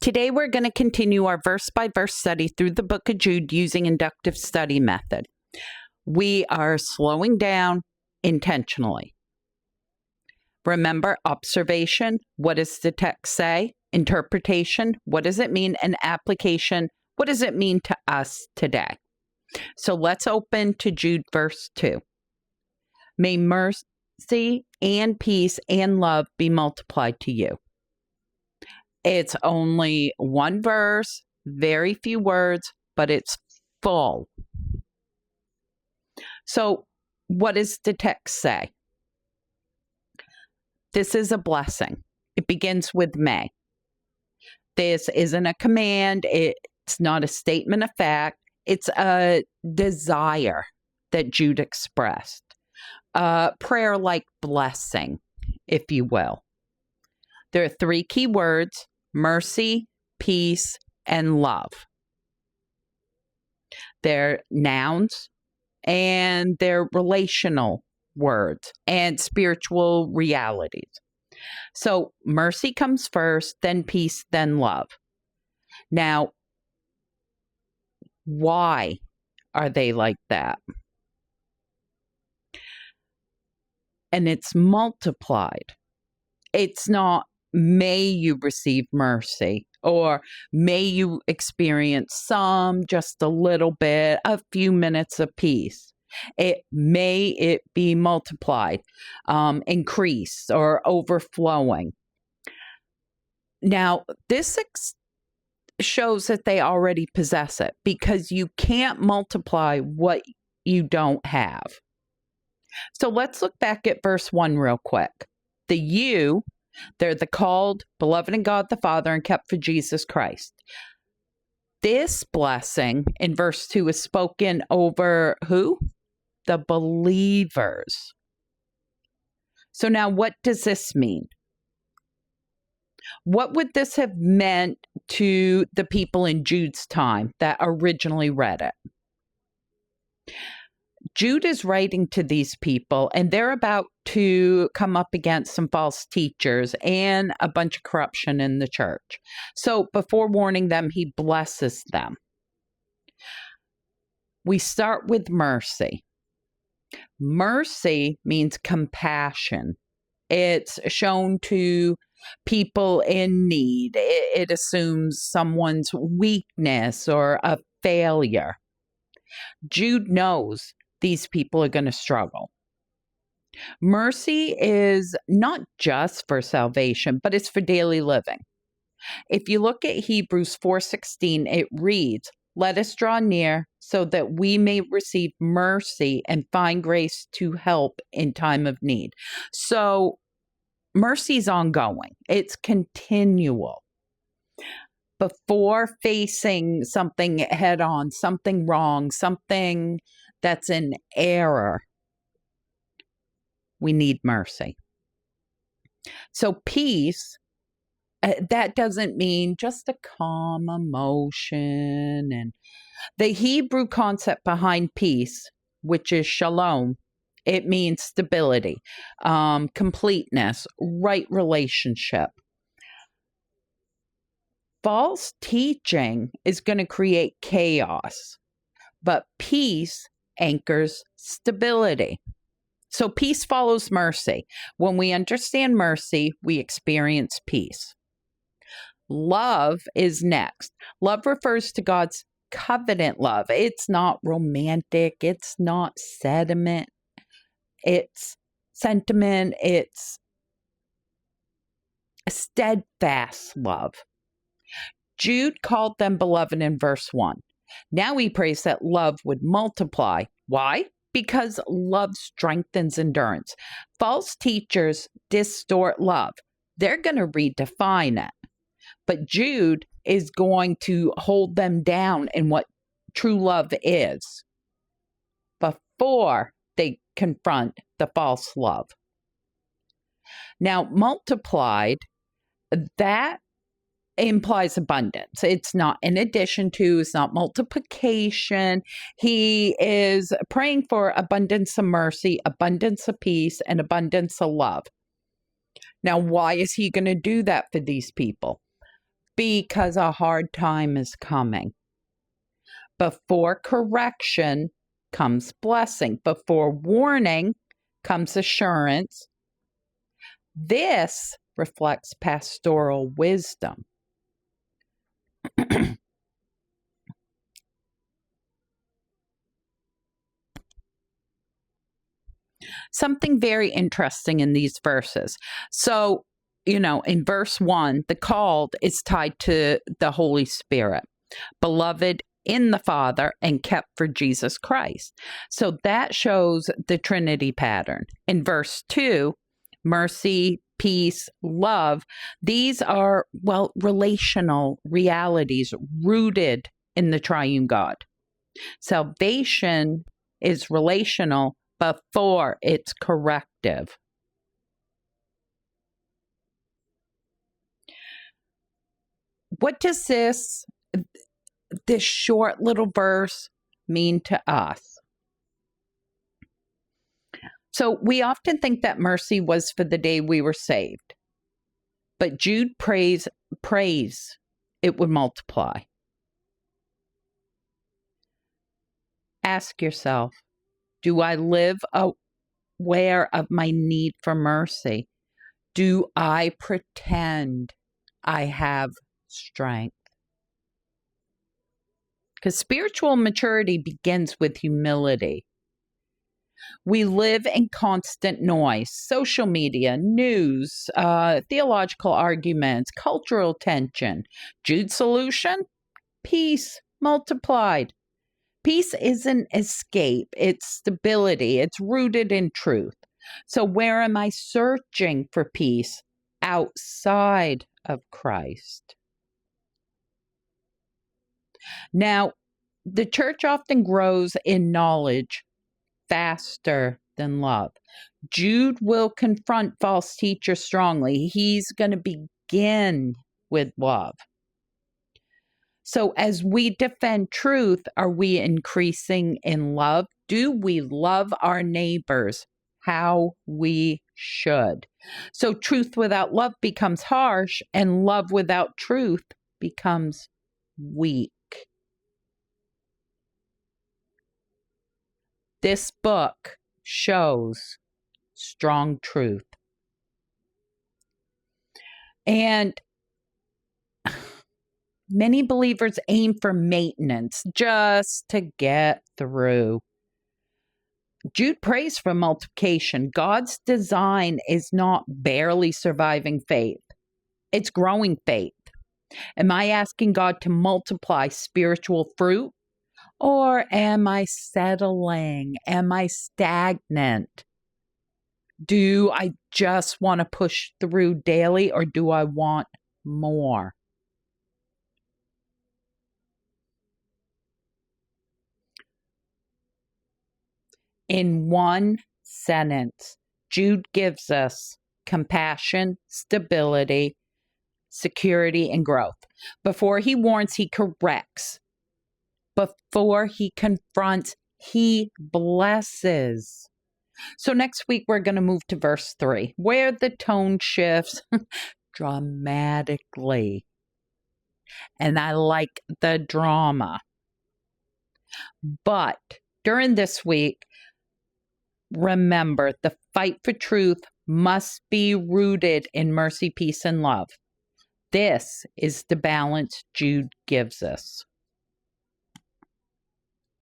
Today we're going to continue our verse-by-verse study through the book of Jude using Inductive Study Method. We are slowing down intentionally. Remember, observation, what does the text say? Interpretation, what does it mean? And application, what does it mean to us today? So let's open to Jude verse 2. May mercy and peace and love be multiplied to you. It's only one verse, very few words, but it's full. So what does the text say? This is a blessing. It begins with may. This isn't a command. It's not a statement of fact. It's a desire that Jude expressed. A prayer-like blessing, if you will. There are three key words: mercy, peace, and love. They're nouns and they're relational words and spiritual realities. So mercy comes first, then peace, then love. Now, why are they like that? And it's multiplied. It's not may you receive mercy or may you experience some, just a little bit, a few minutes of peace. May it be multiplied, increase, or overflowing. Now, this shows that they already possess it, because you can't multiply what you don't have. So let's look back at verse 1 real quick. The you, they're the called, beloved in God the Father, and kept for Jesus Christ. This blessing in verse 2 is spoken over who? The believers. So now what does this mean? What would this have meant to the people in Jude's time that originally read it? Jude is writing to these people, and they're about to come up against some false teachers and a bunch of corruption in the church. So before warning them, he blesses them. We start with mercy. Mercy means compassion. It's shown to people in need. It assumes someone's weakness or a failure. Jude knows these people are going to struggle. Mercy is not just for salvation, but it's for daily living. If you look at Hebrews 4:16, it reads, "Let us draw near so that we may receive mercy and find grace to help in time of need." So mercy is ongoing. It's continual. Before facing something head on, something wrong, something that's an error, we need mercy. So peace, that doesn't mean just a calm emotion. And the Hebrew concept behind peace, which is shalom, it means stability, completeness, right relationship. False teaching is going to create chaos, but peace anchors stability. So peace follows mercy. When we understand mercy, we experience peace. Love is next. Love refers to God's covenant love. It's not romantic. It's not sentiment. It's a steadfast love. Jude called them beloved in verse 1. Now he prays that love would multiply. Why? Because love strengthens endurance. False teachers distort love. They're going to redefine it. But Jude is going to hold them down in what true love is before they confront the false love. Now, multiplied, that implies abundance. It's not in addition to, it's not multiplication. He is praying for abundance of mercy, abundance of peace, and abundance of love. Now, why is he going to do that for these people? because a hard time is coming. Before correction comes blessing. Before warning comes assurance. This reflects pastoral wisdom. Something very interesting in these verses. So, in verse 1, the called is tied to the Holy Spirit, beloved in the Father and kept for Jesus Christ. So that shows the Trinity pattern. In verse 2, mercy, peace, love, these are, relational realities rooted in the triune God. Salvation is relational before it's corrective. What does this short little verse mean to us? So we often think that mercy was for the day we were saved, but Jude prays it would multiply. Ask yourself, do I live aware of my need for mercy? Do I pretend I have strength? Because spiritual maturity begins with humility. We live in constant noise, social media, news, theological arguments, cultural tension. Jude's solution? Peace multiplied. Peace isn't escape, it's stability. It's rooted in truth. So where am I searching for peace? Outside of Christ. Now, the church often grows in knowledge faster than love. Jude will confront false teachers strongly. He's going to begin with love. So as we defend truth, are we increasing in love? Do we love our neighbors how we should? So truth without love becomes harsh, and love without truth becomes weak. This book shows strong truth. And many believers aim for maintenance just to get through. Jude prays for multiplication. God's design is not barely surviving faith. It's growing faith. Am I asking God to multiply spiritual fruit? Or am I settling? Am I stagnant? Do I just want to push through daily, or do I want more? In one sentence, Jude gives us compassion, stability, security, and growth. Before he warns, he corrects. Before he confronts, he blesses. So next week, we're going to move to verse 3, where the tone shifts dramatically. And I like the drama. But during this week, remember, the fight for truth must be rooted in mercy, peace, and love. This is the balance Jude gives us.